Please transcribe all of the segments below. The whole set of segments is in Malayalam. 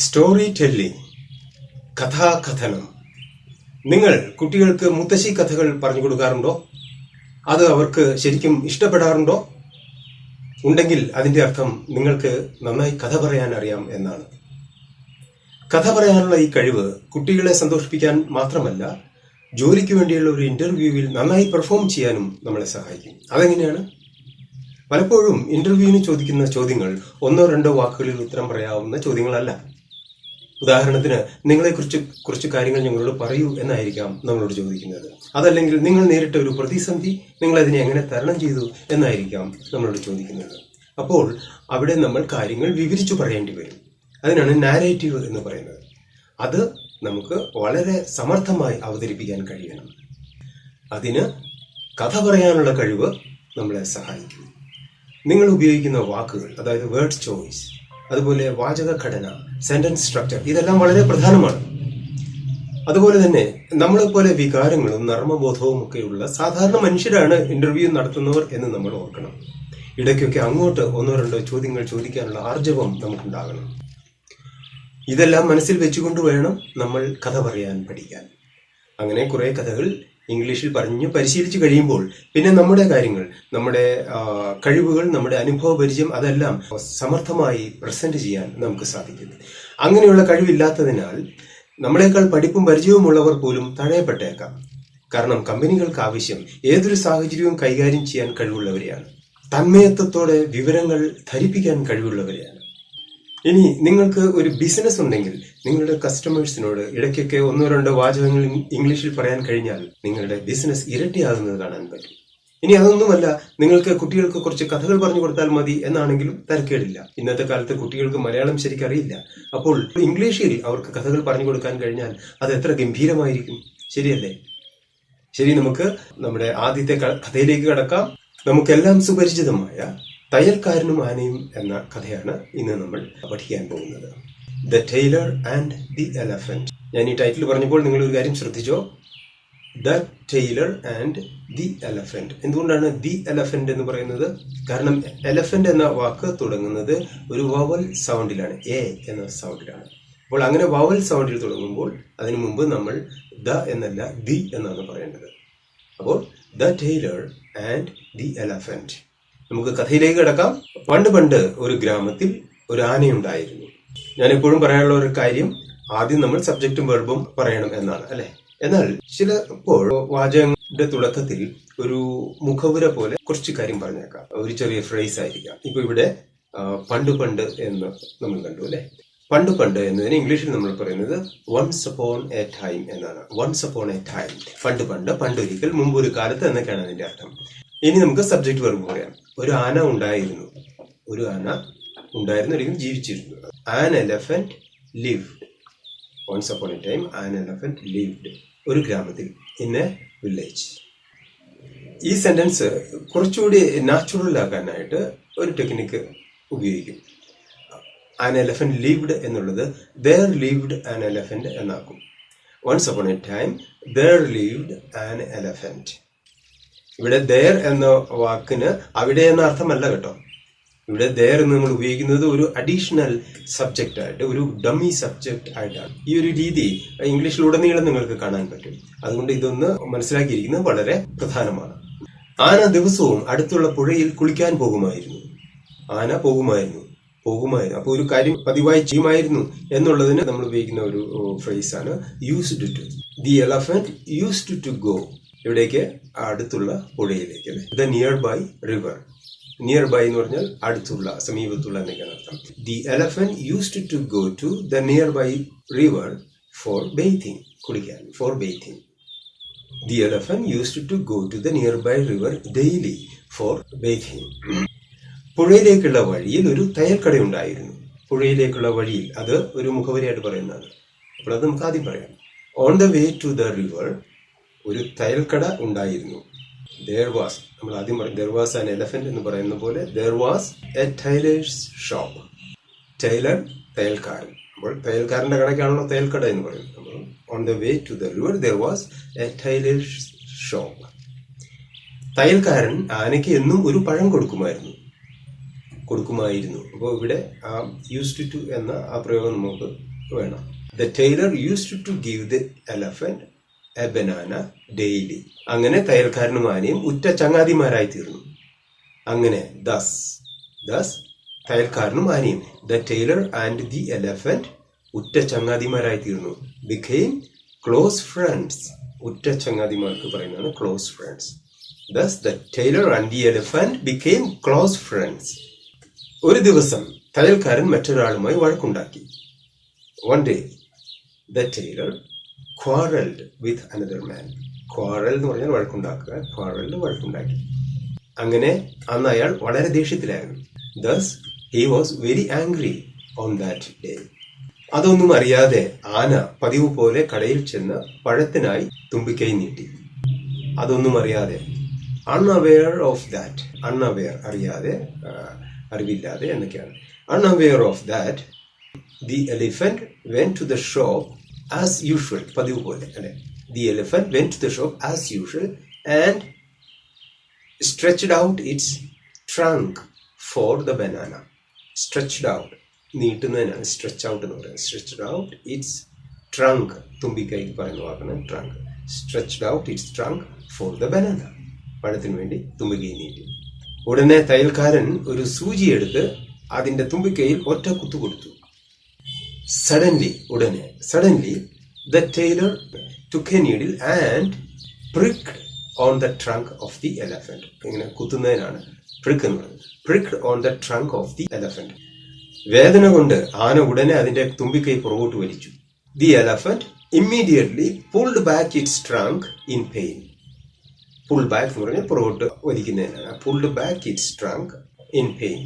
Story telling, കഥാകഥനം. നിങ്ങൾ കുട്ടികൾക്ക് മുത്തശ്ശി കഥകൾ പറഞ്ഞു കൊടുക്കാറുണ്ടോ? അത് അവർക്ക് ശരിക്കും ഇഷ്ടപ്പെടാറുണ്ടോ? ഉണ്ടെങ്കിൽ അതിന്റെ അർത്ഥം നിങ്ങൾക്ക് നന്നായി കഥ പറയാൻ അറിയാം എന്നാണ്. കഥ പറയാനുള്ള ഈ കഴിവ് കുട്ടികളെ സന്തോഷിപ്പിക്കാൻ മാത്രമല്ല, ജോലിക്ക് വേണ്ടിയുള്ള ഒരു ഇന്റർവ്യൂവിൽ നന്നായി പെർഫോം ചെയ്യാനും നമ്മളെ സഹായിക്കും. അതെങ്ങനെയാണ്? പലപ്പോഴും ഇന്റർവ്യൂവിന് ചോദിക്കുന്ന ചോദ്യങ്ങൾ ഒന്നോ രണ്ടോ വാക്കുകളിൽ ഉത്തരം പറയാവുന്ന ചോദ്യങ്ങളല്ല. ഉദാഹരണത്തിന്, നിങ്ങളെക്കുറിച്ച് കുറച്ച് കാര്യങ്ങൾ ഞങ്ങളോട് പറയൂ എന്നായിരിക്കാം നമ്മളോട് ചോദിക്കുന്നത്. അതല്ലെങ്കിൽ നിങ്ങൾ നേരിട്ട ഒരു പ്രതിസന്ധി, നിങ്ങൾ അതിനെ എങ്ങനെ തരണം ചെയ്തു എന്നായിരിക്കാം നമ്മളോട് ചോദിക്കുന്നത്. അപ്പോൾ അവിടെ നമ്മൾ കാര്യങ്ങൾ വിവരിച്ചു പറയേണ്ടി വരും. അതിനാണ് നാരേറ്റീവ് എന്ന് പറയുന്നത്. അത് നമുക്ക് വളരെ സമർത്ഥമായി അവതരിപ്പിക്കാൻ കഴിയണം. അതിന് കഥ പറയാനുള്ള കഴിവ് നമ്മളെ സഹായിക്കും. നിങ്ങൾ ഉപയോഗിക്കുന്ന വാക്കുകൾ, അതായത് വേർഡ് ചോയ്സ്, അതുപോലെ വാചക ഘടന, സെന്റൻസ് സ്ട്രക്ചർ, ഇതെല്ലാം വളരെ പ്രധാനമാണ്. അതുപോലെ തന്നെ നമ്മളെപ്പോലെ വികാരങ്ങളും നർമ്മബോധവും ഒക്കെയുള്ള സാധാരണ മനുഷ്യരാണ് ഇന്റർവ്യൂ നടത്തുന്നവർ എന്ന് നമ്മൾ ഓർക്കണം. ഇടയ്ക്കൊക്കെ അങ്ങോട്ട് ഒന്നോ രണ്ടോ ചോദ്യങ്ങൾ ചോദിക്കാനുള്ള ആർജവം നമുക്കുണ്ടാകണം. ഇതെല്ലാം മനസ്സിൽ വെച്ചുകൊണ്ട് വേണം നമ്മൾ കഥ പറയാൻ പഠിക്കാൻ. അങ്ങനെ കുറെ കഥകൾ ഇംഗ്ലീഷിൽ പറഞ്ഞ് പരിശീലിച്ചു കഴിയുമ്പോൾ പിന്നെ നമ്മുടെ കാര്യങ്ങൾ, നമ്മുടെ കഴിവുകൾ, നമ്മുടെ അനുഭവ പരിചയം അതെല്ലാം സമർത്ഥമായി പ്രസന്റ് ചെയ്യാൻ നമുക്ക് സാധിക്കും. അങ്ങനെയുള്ള കഴിവില്ലാത്തതിനാൽ നമ്മളെക്കാൾ പഠിപ്പും പരിചയവുമുള്ളവർ പോലും തഴയപ്പെട്ടേക്കാം. കാരണം കമ്പനികൾക്ക് ആവശ്യം ഏതൊരു സാഹചര്യവും കൈകാര്യം ചെയ്യാൻ കഴിവുള്ളവരെയാണ്. തന്മയത്വത്തോടെ വിവരങ്ങൾ ധരിപ്പിക്കാൻ കഴിവുള്ളവരെയാണ്. ഇനി നിങ്ങൾക്ക് ഒരു ബിസിനസ് ഉണ്ടെങ്കിൽ നിങ്ങളുടെ കസ്റ്റമേഴ്സിനോട് ഇടയ്ക്കൊക്കെ ഒന്നോ രണ്ടോ വാചകങ്ങൾ ഇംഗ്ലീഷിൽ പറയാൻ കഴിഞ്ഞാൽ നിങ്ങളുടെ ബിസിനസ് ഇരട്ടിയാകുന്നത് കാണാൻ പറ്റും. ഇനി അതൊന്നുമല്ല, നിങ്ങൾക്ക് കുട്ടികൾക്ക് കുറച്ച് കഥകൾ പറഞ്ഞു കൊടുത്താൽ മതി എന്നാണെങ്കിലും തരക്കേടില്ല. ഇന്നത്തെ കാലത്ത് കുട്ടികൾക്ക് മലയാളം ശരിക്കറിയില്ല. അപ്പോൾ ഇംഗ്ലീഷിൽ അവർക്ക് കഥകൾ പറഞ്ഞു കൊടുക്കാൻ കഴിഞ്ഞാൽ അത് എത്ര ഗംഭീരമായിരിക്കും, ശരിയല്ലേ? ശരി, നമുക്ക് നമ്മുടെ ആദ്യത്തെ കഥയിലേക്ക് കടക്കാം. നമുക്കെല്ലാം സുപരിചിതമായ തയ്യൽക്കാരനും ആനയും എന്ന കഥയാണ് ഇന്ന് നമ്മൾ പഠിക്കാൻ പോകുന്നത്. The tailor and the elephant. ഞാൻ ഈ ടൈറ്റിൽ പറഞ്ഞപ്പോൾ നിങ്ങൾ ഒരു കാര്യം ശ്രദ്ധിച്ചോ? The tailor and the elephant. എന്തുകൊണ്ടാണ് ദി എലഫന്റ് എന്ന് പറയുന്നത്? കാരണം എലഫന്റ് എന്ന വാക്ക് തുടങ്ങുന്നത് ഒരു വവൽ സൗണ്ടിലാണ്, എ എന്ന സൗണ്ടിലാണ്. അപ്പോൾ അങ്ങനെ വവൽ സൗണ്ടിൽ തുടങ്ങുമ്പോൾ അതിനു മുമ്പ് നമ്മൾ ദ എന്നല്ല ദി എന്നാണ് പറയേണ്ടത്. അപ്പോൾ the tailor and the elephant. നമുക്ക് കഥയിലേക്ക് കിടക്കാം. പണ്ട് ഒരു ഗ്രാമത്തിൽ ഒരു ആനയുണ്ടായിരുന്നു. ഞാൻ എപ്പോഴും പറയാനുള്ള ഒരു കാര്യം, ആദ്യം നമ്മൾ സബ്ജക്റ്റും വെർബും പറയണം എന്നാണ്, അല്ലെ? എന്നാൽ ചിലപ്പോൾ വാചകങ്ങളുടെ തുടക്കത്തിൽ ഒരു മുഖവുര പോലെ കുറച്ച് കാര്യം പറഞ്ഞേക്കാം. ഒരു ചെറിയ ഫ്രേസ് ആയിരിക്കാം. ഇപ്പൊ ഇവിടെ പണ്ട് എന്ന് നമ്മൾ കണ്ടു, അല്ലെ? പണ്ട് എന്നതിന് ഇംഗ്ലീഷിൽ നമ്മൾ പറയുന്നത് വൺസ് അപ്പോൺ എ ടൈം എന്നാണ്. വൺസ് അപ്പോൺ എ ടൈം, പണ്ടൊരിക്കൽ, മുമ്പൊരു കാലത്ത് എന്നൊക്കെയാണ് അതിന്റെ അർത്ഥം. ഇനി നമുക്ക് സബ്ജക്ട് വെർബ് പറയാം. ഒരു ആന ഉണ്ടായിരുന്നു, ഒരിക്കലും ജീവിച്ചിരുന്നു. An elephant lived. Once upon a time an elephant lived. ഒരു ഗ്രാമത്തിൽ, ഇൻ എ വില്ലേജ്. ഈ സെന്റൻസ് കുറച്ചുകൂടി നാച്ചുറൽ ആക്കാനായിട്ട് ഒരു ടെക്നിക്ക് ഉപയോഗിക്കും. ആൻ എലഫന്റ് ലിവ്ഡ് എന്നുള്ളത് there lived an elephant എന്നാക്കും. Once upon a time there lived an elephant. ഇവിടെ there എന്ന വാക്കിന് അവിടെ എന്ന അർത്ഥമല്ല കേട്ടോ. ഇവിടെ there എന്ന് നമ്മൾ ഉപയോഗിക്കുന്നത് ഒരു അഡീഷണൽ സബ്ജക്റ്റ് ആയിട്ട്, ഒരു ഡമ്മി സബ്ജക്റ്റ് ആയിട്ടാണ്. ഈ ഒരു രീതി ഇംഗ്ലീഷിലുടനീളം നിങ്ങൾക്ക് കാണാൻ പറ്റും. അതുകൊണ്ട് ഇതൊന്ന് മനസ്സിലാക്കിയിരിക്കുന്നത് വളരെ പ്രധാനമാണ്. ആന ദിവസവും അടുത്തുള്ള പുഴയിൽ കുളിക്കാൻ പോകുമായിരുന്നു. അപ്പോൾ ഒരു കാര്യം പതിവായി ചെയ്യുമായിരുന്നു എന്നുള്ളതിന് നമ്മൾ ഉപയോഗിക്കുന്ന ഒരു ഫ്രേസ് ആണ് used to. The elephant used to go. ഇവിടേക്ക്, അടുത്തുള്ള പുഴയിലേക്ക്, the nearby river. Nearby എന്ന് പറഞ്ഞാൽ അടുത്തുള്ള, സമീപത്തുള്ള എന്നൊക്കെയാണ് അർത്ഥം. The elephant used to go to the nearby river for bathing. കുളിക്കാൻ, for bathing. The elephant used to go to the nearby river daily for bathing. പുഴയിലേക്കുള്ള വഴിയിൽ ഒരു തയ്യൽക്കടയുണ്ടായിരുന്നു. പുഴയിലേക്കുള്ള വഴിയിൽ, അത് ഒരു മുഖവരിയായിട്ട് പറയുന്നതാണ്. അപ്പോൾ അത് നമുക്ക് ആദ്യം പറയാം. On the way to the river, ഒരു തയ്യൽക്കട ഉണ്ടായിരുന്നു. There was, നമ്മൾ ആദ്യം പറയും there was an elephant എന്ന് പറയുന്ന പോലെ there was a tailor's shop. Tailor, തയ്യൽക്കാരൻ. അപ്പോൾ തയ്യൽക്കാരന്റെ കടയ്ക്കാണല്ലോ തയ്യൽക്കട എന്ന് പറയുന്നത്. On the way to the river there was a tailor's shop. തയ്യൽക്കാരൻ ആനയ്ക്ക് എന്നും ഒരു പഴം കൊടുക്കുമായിരുന്നു. കൊടുക്കുമായിരുന്നു. അപ്പോൾ ഇവിടെ ആ യൂസ്ഡ് ടു എന്ന ആ പ്രയോഗം നമുക്ക് വേണം. The tailor used to give the elephant a banana daily. അങ്ങനെ തയ്യൽക്കാരനും ആനയും ഉറ്റ ചങ്ങാതിമാരായി തീർന്നു. അങ്ങനെ ദസ് തയ്യൽക്കാരനും ആനയും, the tailor and the elephant ഉറ്റ ചങ്ങാതിമാരായി തീർന്നു. Became close friends. ഉറ്റ ചങ്ങാതിമാർക്ക് പറയുന്നതാണ് close friends. Thus the tailor and the elephant became close friends. ഒരു ദിവസം തയ്യൽക്കാരൻ മറ്റൊരാളുമായി വഴക്കുണ്ടാക്കി. One day the tailor quarreled with another man. Quarrel എന്ന് പറഞ്ഞാൽ വഴക്കുണ്ടാക്കുക. Quarreled വഴക്കുണ്ടാക്കി. അങ്ങനെ അന്ന് അയാൾ വളരെ ദേഷ്യത്തിലായിരുന്നു. Thus he was very angry on that day. അതൊന്നും അറിയാതെ ആന പതിവ് പോലെ കടയിൽ ചെന്ന് പഴത്തിനായി തുമ്പിക്കൈ നീട്ടി. അതൊന്നും അറിയാതെ, unaware of that, unaware അറിയാതെ, അറിവില്ലാതെ എന്നൊക്കെയാണ്. Unaware of that, the elephant went to the shop as usual. പതിവ് പോലെ അല്ലെ. The elephant went to the shop as usual and stretched out its trunk for the banana. Stretched out, നീട്ടുന്നതിനാണ് stretch out എന്ന് പറയുന്നത്. Stretched out its trunk, തുമ്പിക്കൈക്ക് പറയുന്ന വാക്കാണ് trunk. Stretched out its trunk for the banana. പഴത്തിന് വേണ്ടി തുമ്പിക്കൈ നീട്ടി. ഉടനെ തയ്യൽക്കാരൻ ഒരു സൂചി എടുത്ത് അതിന്റെ തുമ്പിക്കൈയിൽ ഒറ്റ കുത്തു കൊടുത്തു. Suddenly the tailor took a needle and pricked on the trunk of the elephant. ഇങ്ങനെ കുത്തുന്നതിനാണ് prick എന്ന് പറയുന്നത്. Pricked on the trunk of the elephant. വേദന കൊണ്ട് ആന ഉടനെ അതിന്റെ തുമ്പിക്കൈ പുറകോട്ട് വലിച്ചു. The elephant immediately pulled back its trunk in pain. Pull back എന്ന് പറഞ്ഞാൽ പുറകോട്ട് വലിക്കുന്നതിനാണ്. Pulled back its trunk in pain.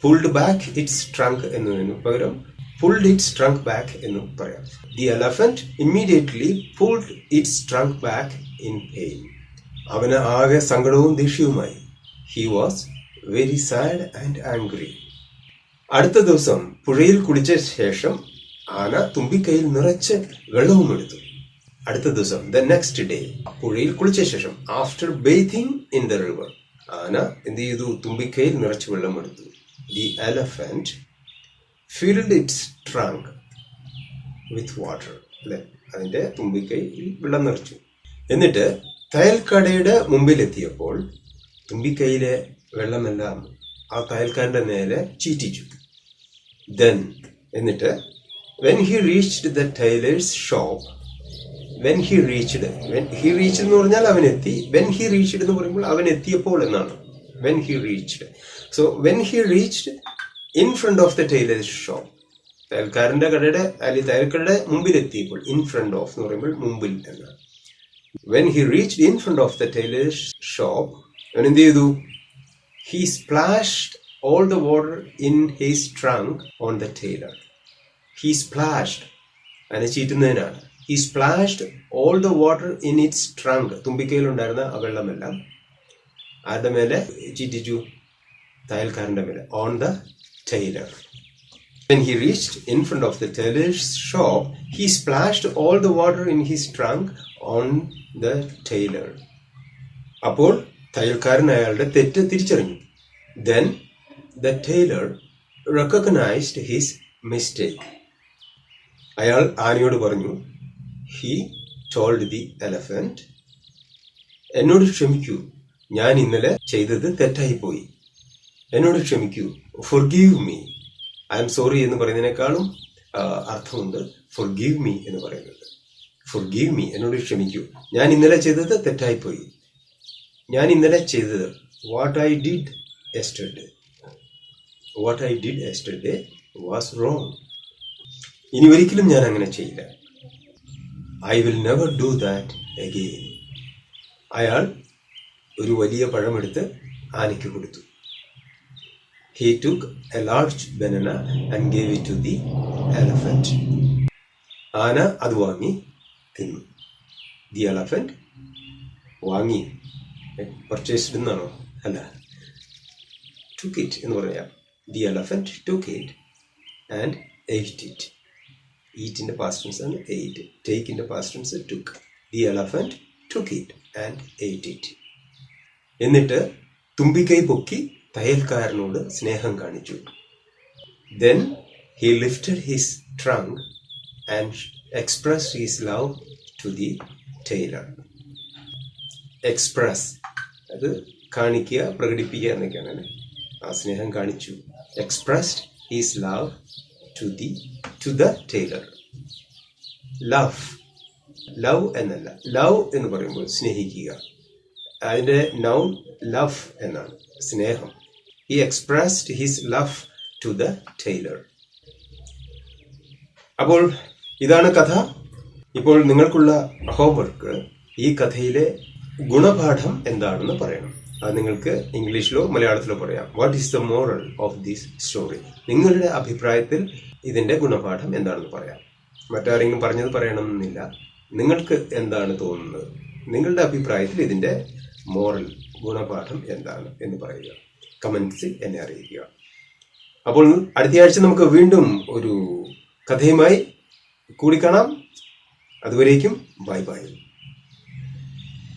Pulled back its trunk എന്നതിന് പകരം pulled its trunk back എന്ന് പറയാം. The elephant immediately pulled its trunk back in pain. അവന് ആകെ സങ്കടവും ദേഷ്യവുമായി. He was very sad and angry. അടുത്ത ദിവസം പുഴയിൽ കുളിച്ച ശേഷം ആന തുമ്പിക്കൈയിൽ നിറച്ച് വെള്ളവും എടുത്തു. അടുത്ത ദിവസം the next day, പുഴയിൽ കുളിച്ച ശേഷം after bathing in the river, ആന എന്ത് ചെയ്തു? തുമ്പിക്കൈയിൽ നിറച്ച് വെള്ളം എടുത്തു. The elephant filled its trunk with water. അല്ലെ, അതിന്റെ തുമ്പിക്കൈയിൽ വെള്ളം നിറച്ചു. എന്നിട്ട് തയ്യൽക്കടയുടെ മുമ്പിലെത്തിയപ്പോൾ തുമ്പിക്കൈയിലെ വെള്ളമെല്ലാം ആ തയ്യൽക്കാരന്റെ നേരെ ചീറ്റിച്ചു. Then എന്നിട്ട് when he reached the tailor's shop, when he reached എന്ന് പറഞ്ഞാൽ അവൻ എത്തി. when he reached എന്ന് പറയുമ്പോൾ അവൻ എത്തിയപ്പോൾ എന്നാണ്. when he reached, so when he reached in front of the tailor's shop, തയ്യൽക്കാരന്റെ കടയുടെ അല്ലെങ്കിൽ തയ്യൽക്കടയുടെ മുമ്പിൽ എത്തിയപ്പോൾ, in front of എന്ന് പറയുമ്പോൾ മുമ്പിൽ എന്നാണ്. when he reached in front of the tailor's shop, അവൻ എന്ത് ചെയ്തു? he splashed all the water in his trunk on the tailor. He splashed, അതിനെ ചീറ്റുന്നതിനാണ്. He splashed all the water in its trunk. തുമ്പിക്കൈയിലുണ്ടായിരുന്ന ആ വെള്ളമെല്ലാം ആരുടെ മേലെ ചീറ്റിച്ചു? തയ്യൽക്കാരന്റെ മേലെ. On the tailor. When he reached in front of the tailor's shop, he splashed all the water in his trunk on the tailor. അപ്പോൾ തയ്യൽക്കാരൻ അയാളുടെ തെറ്റ് തിരിച്ചറിഞ്ഞു. Then the tailor recognized his mistake. അയാൾ ആനയോട് പറഞ്ഞു. He told the elephant, എന്നോട് ക്ഷമിക്കൂ, ഞാൻ ഇന്നലെ ചെയ്തത് തെറ്റായിപ്പോയി. എന്നോട് ക്ഷമിക്കൂ. Forgive me. I am sorry എന്ന് പറയുന്നതിനേക്കാളും അർത്ഥമുണ്ട് forgive me എന്ന് പറയുന്നത്. Forgive me, എന്നോട് ക്ഷമിക്കൂ, ഞാൻ ഇന്നലെ ചെയ്തത് തെറ്റായിപ്പോയി. ഞാൻ ഇന്നലെ ചെയ്തത് what I did yesterday was wrong. ഇനി ഒരിക്കലും ഞാൻ അങ്ങനെ ചെയ്യില്ല. I will never do that again. അയാൾ ഒരു വലിയ പഴമെടുത്ത് ആനയ്ക്ക് കൊടുത്തു. He took a large banana and gave it to the elephant. ആന അത് വാങ്ങി തിന്നു. The elephant വാങ്ങി, പർച്ചേസ്ഡ് എന്നാണോ? അല്ല, took it എന്ന് പറയാം. The elephant took it and ate it. Eat in the past tense and ate. Take in the past tense, took. The elephant took it and ate it. എന്നിട്ട് തുമ്പിക്കൈ പൊക്കി തയ്യൽക്കാരനോട് സ്നേഹം കാണിച്ചു. Then he lifted his trunk and expressed his love to the tailor. Express, അത് കാണിക്കുക, പ്രകടിപ്പിക്കുക എന്നൊക്കെയാണ്. ആ സ്നേഹം കാണിച്ചു. Expressed his love to the tailor. Love എന്നല്ല, ലവ് എന്ന് പറയുമ്പോൾ സ്നേഹിക്കുക. അതിന്റെ നൗൺ ലവ് എന്നാണ്, സ്നേഹം. He expressed his love to the tailor. അപ്പോൾ ഇതാണ് കഥ. ഇപ്പോൾ നിങ്ങൾക്കുള്ള ഹോംവർക്ക് ഈ കഥയിലെ ഗുണപാഠം എന്താണെന്ന് പറയണം. അത് നിങ്ങൾക്ക് ഇംഗ്ലീഷിലോ മലയാളത്തിലോ പറയാം. What is the moral of this story? നിങ്ങളുടെ അഭിപ്രായത്തിൽ ഇതിന്റെ ഗുണപാഠം എന്താണെന്ന് പറയാം. മറ്റാരെങ്കിലും പറഞ്ഞത് പറയണമെന്നില്ല. നിങ്ങൾക്ക് എന്താണ് തോന്നുന്നത്? നിങ്ങളുടെ അഭിപ്രായത്തിൽ ഇതിന്റെ മോറൽ, ഗുണപാഠം എന്താണ് എന്ന് പറയുക. കമന്റ്സിൽ എന്നെ അറിയിക്കുക. അപ്പോൾ അടുത്തയാഴ്ച നമുക്ക് വീണ്ടും ഒരു കഥയുമായി കൂടിക്കാണാം. അതുവരേക്കും ബൈ ബൈ.